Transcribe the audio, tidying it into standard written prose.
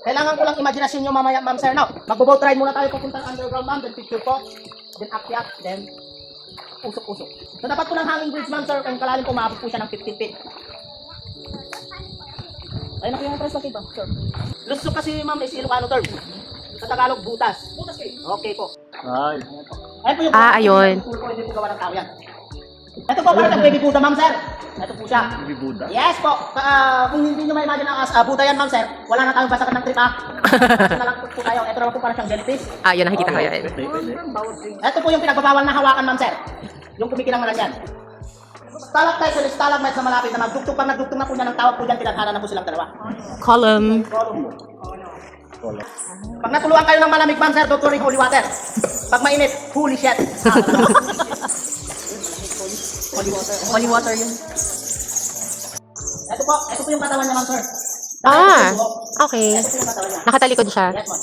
Kailangan ko lang imaginasyon nyo mamaya, ma'am sir, no? Magbo-boat ride muna tayo papuntang underground, ma'am, then picture po, then akyat, then usok-usok. So dapat po ng hanging bridge, ma'am sir, kung kalalim po, maabot po siya ng 15 feet. Ayun na po yung perspective, ma'am sir. Lusok kasi, ma'am, is Ilocano term. Sa Tagalog, butas. Butas kayo? Okay po. Ay. Ayun po yung ayun. Hindi po gawa ng tao yan. Ito po, parang baby Buddha, ma'am sir. Ito po siya. Baby Buddha? Yes po. Kung hindi nyo ma-imagine ang Buddha yan, ma'am sir, wala na tayong basakan ng trip, ah. Kasi na lang po tayo. Ito naman po parang siyang jellyfish. Yun, nakikita ko yan. Ito po yung pinagbabawal na hawakan, ma'am sir. Yung kumikilang na yan. Stalactites and stalagmites na malapit na magdugtong. Pag nagdugtong na po niya ng tawag po dyan, pinaghanan na po silang dalawa. Column. Pag natuluan kayo ng malamig, ma'am sir, don't worry, holy water. Pag mainit, holy shit. Holy water. Holy water yun. Ito po yung katawan niya, ma'am sir. Okay. Ito po yung katawan niya. Nakatalikod siya. Yes, ma'am.